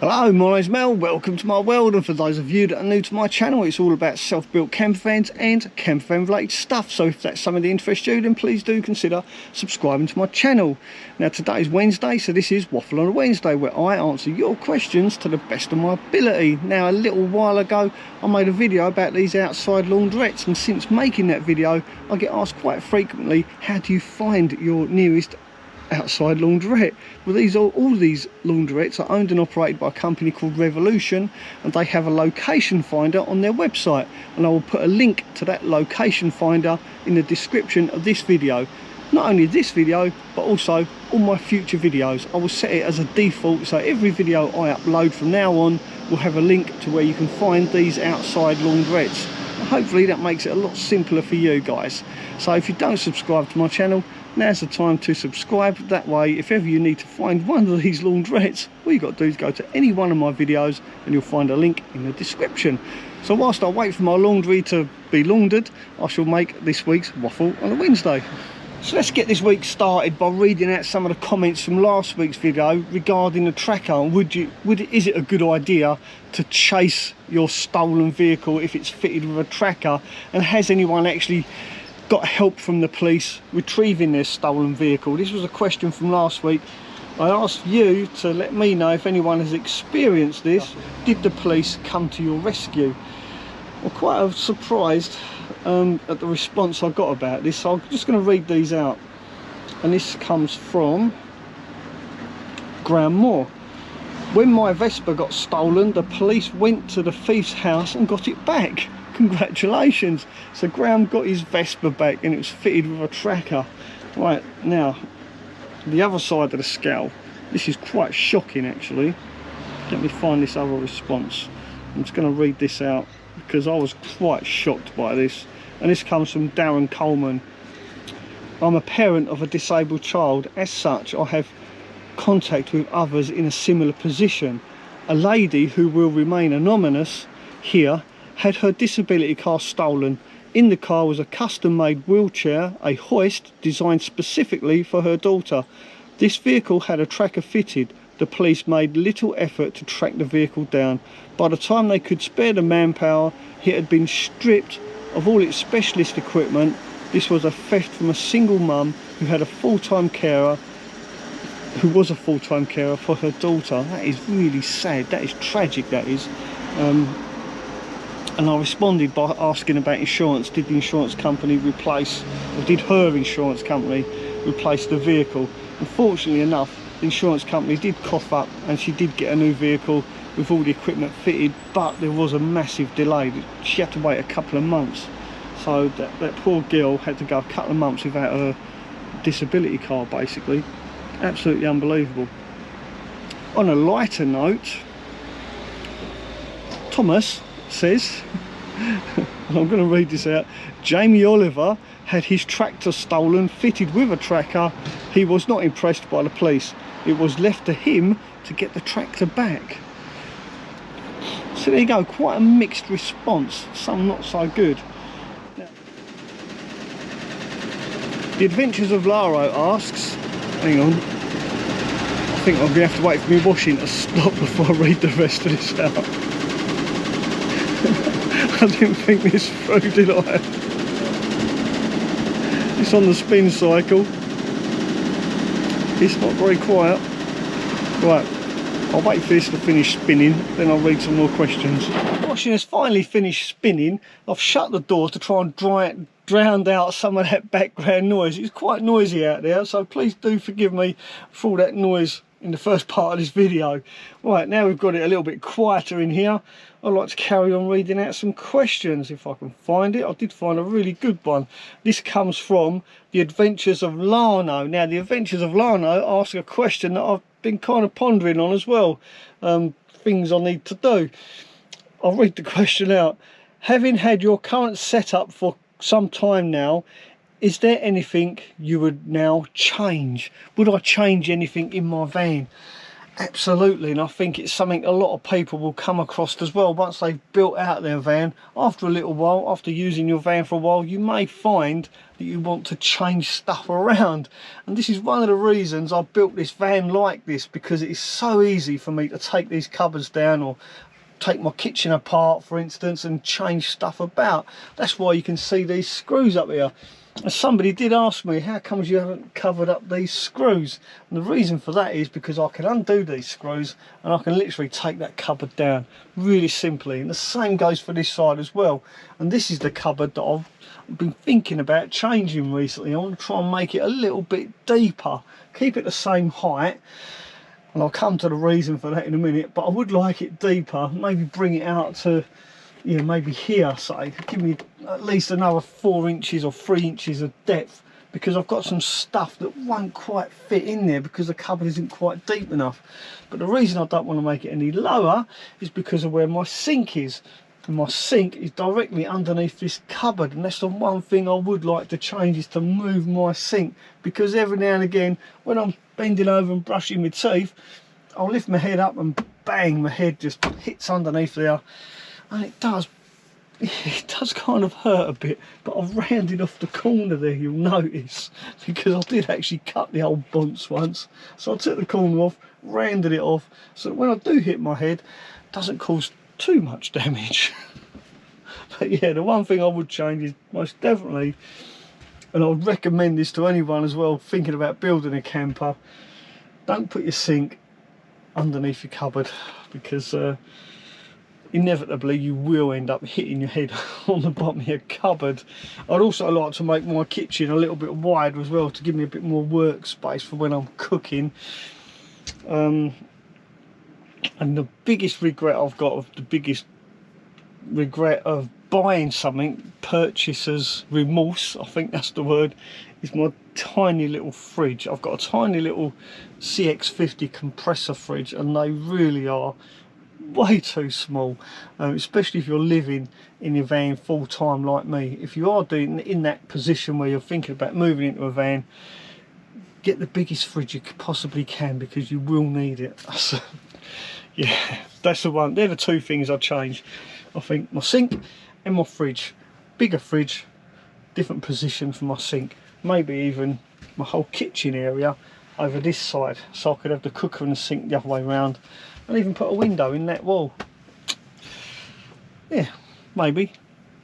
Hello, my name's Mel, welcome to my world, and for those of you that are new to my channel, it's all about self-built camper vans and campervan related stuff. So if that's something that interests you, then please do consider subscribing to my channel. Now today is Wednesday, so this is Waffle on a Wednesday, where I answer your questions to the best of my ability. Now a little while ago I made a video about these outside laundrettes, and since making that video I get asked quite frequently, how do you find your nearest outside launderette? Well, all these laundrettes are owned and operated by a company called Revolution, and they have a location finder on their website, and I will put a link to that location finder in the description of this video. Not only this video, but also all my future videos. I will set it as a default, so every video I upload from now on will have a link to where you can find these outside laundrettes. And hopefully that makes it a lot simpler for you guys. So if you don't subscribe to my channel, now's the time to subscribe. That way, if ever you need to find one of these laundrettes, all you got to do is go to any one of my videos and you'll find a link in the description. So whilst I wait for my laundry to be laundered, I shall make this week's Waffle on a Wednesday. So let's get this week started by reading out some of the comments from last week's video regarding the tracker. Is it a good idea to chase your stolen vehicle if it's fitted with a tracker, and has anyone actually got help from the police retrieving their stolen vehicle? This was a question from last week. I asked you to let me know if anyone has experienced this. Did the police come to your rescue? I'm quite surprised at the response I got about this, so I'm just going to read these out. And this comes from Graham Moore. When my Vespa got stolen, the police went to the thief's house and got it back. Congratulations. So Graham got his Vespa back and it was fitted with a tracker. Right, now the other side of the scale, this is quite shocking actually. Let me find this other response. I'm just going to read this out because I was quite shocked by this. And this comes from Darren Coleman. I'm a parent of a disabled child. As such, I have contact with others in a similar position. A lady who will remain anonymous here had her disability car stolen. In the car was a custom-made wheelchair, a hoist designed specifically for her daughter. This vehicle had a tracker fitted. The police made little effort to track the vehicle down. By the time they could spare the manpower, it had been stripped of all its specialist equipment. This was a theft from a single mum who had a full-time carer, who was a full-time carer for her daughter. That is really sad. That is tragic, that is. And I responded by asking about insurance. Did the insurance company replace, or did her insurance company replace the vehicle? Unfortunately enough, the insurance company did cough up and she did get a new vehicle with all the equipment fitted, but there was a massive delay. She had to wait a couple of months. So that poor girl had to go a couple of months without her disability car, basically. Absolutely unbelievable. On a lighter note, Thomas says, I'm going to read this out. Jamie Oliver had his tractor stolen, fitted with a tracker. He was not impressed by the police. It was left to him to get the tractor back. So there you go, quite a mixed response, some not so good. Now, The Adventures of Laro asks, hang on, I think I'm going to have to wait for my washing to stop before I read the rest of this out. I didn't think this through, did I? It's on the spin cycle. It's not very quiet. Right, I'll wait for this to finish spinning, then I'll read some more questions. The washing has finally finished spinning. I've shut the door to try and drown out some of that background noise. It's quite noisy out there, so please do forgive me for all that noise in the first part of this video. Right, now we've got it a little bit quieter in here, I'd like to carry on reading out some questions if I can find it. I did find a really good one. This comes from The Adventures of Lano. Now, The Adventures of Lano ask a question that I've been kind of pondering on as well. Things I need to do. I'll read the question out. Having had your current setup for some time now, is there anything you would now change? Would I change anything in my van? Absolutely, and I think it's something a lot of people will come across as well. Once they've built out their van, after a little while, after using your van for a while, you may find that you want to change stuff around. And this is one of the reasons I built this van like this, because it is so easy for me to take these cupboards down, or take my kitchen apart, for instance, and change stuff about. That's why you can see these screws up here. And somebody did ask me, how comes you haven't covered up these screws? And the reason for that is because I can undo these screws and I can literally take that cupboard down really simply. And the same goes for this side as well. And this is the cupboard that I've been thinking about changing recently. I want to try and make it a little bit deeper, keep it the same height, and I'll come to the reason for that in a minute, but I would like it deeper, maybe bring it out to, you know, maybe here, say, give me at least another 4 inches or 3 inches of depth, because I've got some stuff that won't quite fit in there because the cupboard isn't quite deep enough. But the reason I don't want to make it any lower is because of where my sink is. And my sink is directly underneath this cupboard, and that's the one thing I would like to change, is to move my sink, because every now and again when I'm bending over and brushing my teeth, I'll lift my head up and bang, my head just hits underneath there, and it does kind of hurt a bit. But I've rounded off the corner there, you'll notice, because I did actually cut the old bonce once. So I took the corner off, rounded it off, so that when I do hit my head, it doesn't cause too much damage. But yeah, the one thing I would change is most definitely, and I would recommend this to anyone as well thinking about building a camper, don't put your sink underneath your cupboard, because inevitably you will end up hitting your head on the bottom of your cupboard. I'd also like to make my kitchen a little bit wider as well, to give me a bit more workspace for when I'm cooking. And the biggest regret I've got, of buying something, purchaser's remorse, I think that's the word, is my tiny little fridge. I've got a tiny little CX50 compressor fridge, and they really are way too small, especially if you're living in your van full time like me. If you are doing in that position where you're thinking about moving into a van, get the biggest fridge you possibly can, because you will need it. So, yeah, that's the one. They're the two things I'd change. I think my sink and my fridge. Bigger fridge, different position for my sink. Maybe even my whole kitchen area over this side, so I could have the cooker and the sink the other way around, and even put a window in that wall. Yeah, maybe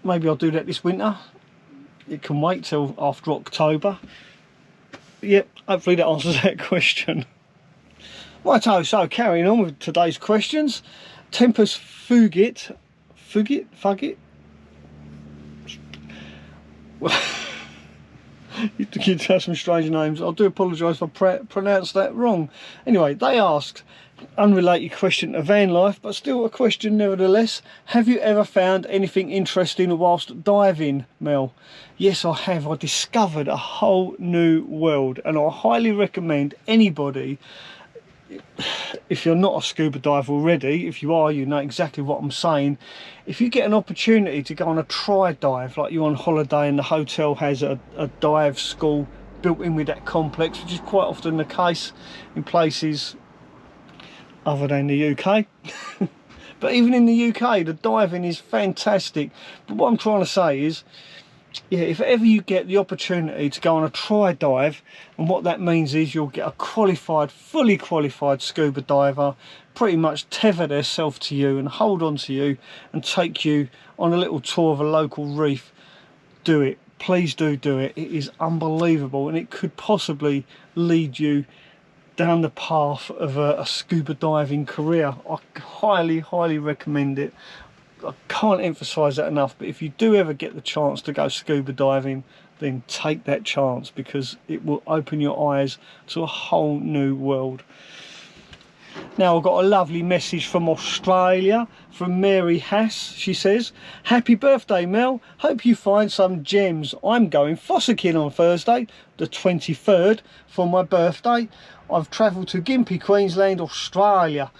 I'll do that this winter. It can wait till after October. Yep, hopefully that answers that question. Righto, so carrying on with today's questions. Tempest Fugit. You kids have some strange names. I do apologise if I pronounced that wrong. Anyway, they asked, unrelated question to van life, but still a question nevertheless. Have you ever found anything interesting whilst diving, Mel? Yes, I have. I discovered a whole new world, and I highly recommend anybody, if you're not a scuba diver already, if you are, you know exactly what I'm saying. If you get an opportunity to go on a try dive, like you're on holiday and the hotel has a dive school built in with that complex, which is quite often the case in places other than the UK. But even in the UK, the diving is fantastic. But what I'm trying to say is, yeah, if ever you get the opportunity to go on a try dive, and what that means is you'll get a qualified, fully qualified scuba diver pretty much tether themselves to you and hold on to you and take you on a little tour of a local reef. Do it, please do it. It is unbelievable, and it could possibly lead you down the path of a scuba diving career. I highly recommend it. I can't emphasise that enough, but if you do ever get the chance to go scuba diving, then take that chance, because it will open your eyes to a whole new world. Now, I've got a lovely message from Australia, from Mary Hass. She says, happy birthday, Mel. Hope you find some gems. I'm going fossicking on Thursday, the 23rd, for my birthday. I've travelled to Gympie, Queensland, Australia.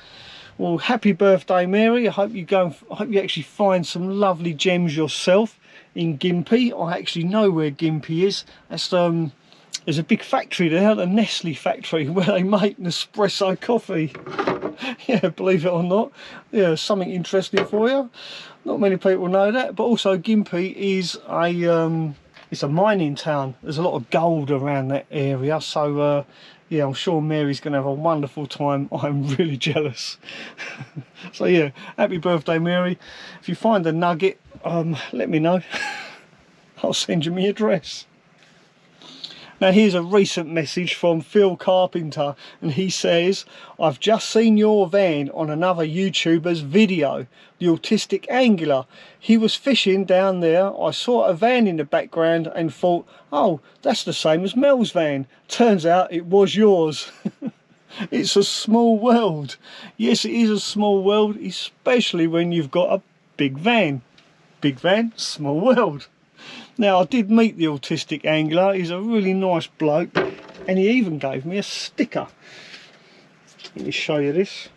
Well, happy birthday, Mary. I hope you actually find some lovely gems yourself in Gympie. I actually know where Gympie is. That's there's a big factory there, the Nestle factory, where they make Nespresso coffee. Yeah, believe it or not. Yeah, something interesting for you. Not many people know that. But also Gympie is it's a mining town. There's a lot of gold around that area, so yeah, I'm sure Mary's gonna have a wonderful time. I'm really jealous. So yeah, happy birthday, Mary. If you find a nugget, let me know. I'll send you my address. Now here's a recent message from Phil Carpenter, and he says, I've just seen your van on another YouTuber's video, the Autistic Angler. He was fishing down there. I saw a van in the background and thought, oh, that's the same as Mel's van. Turns out it was yours. It's a small world. Yes, it is a small world, especially when you've got a big van. Big van, small world. Now, I did meet the Autistic Angler. He's a really nice bloke, and he even gave me a sticker. Let me show you this.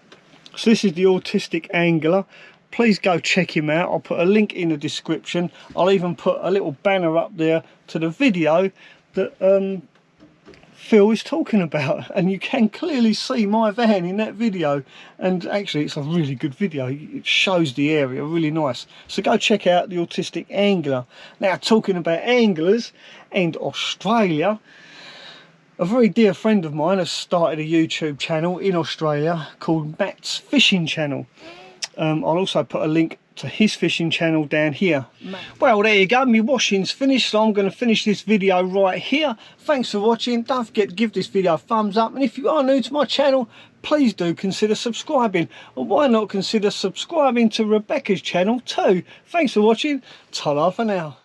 So this is the Autistic Angler. Please go check him out. I'll put a link in the description. I'll even put a little banner up there to the video that Phil is talking about, and you can clearly see my van in that video. And actually it's a really good video. It shows the area really nice, so go check out the Autistic Angler. Now, talking about anglers and Australia, a very dear friend of mine has started a YouTube channel in Australia called Matt's Fishing Channel. I'll also put a link to his fishing channel down here. Well, there you go, my washing's finished, so I'm going to finish this video right here. Thanks for watching. Don't forget to give this video a thumbs up, and if you are new to my channel, please do consider subscribing, or why not consider subscribing to Rebecca's channel too. Thanks for watching. Ta-ra for now.